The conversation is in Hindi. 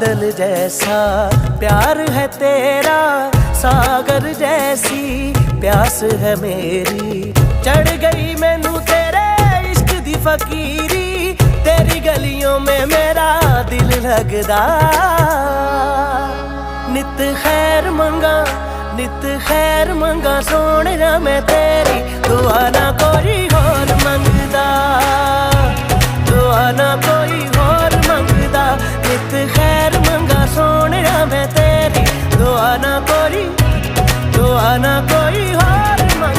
बादल जैसा प्यार है तेरा, सागर जैसी प्यास है मेरी। चढ़ गई मैनू तेरे इश्क दी फकीरी, तेरी गलियों में मेरा दिल लगदा। नित खैर मंगा, नित खैर मंगा सोने मैं तेरी, दुआ ना कोई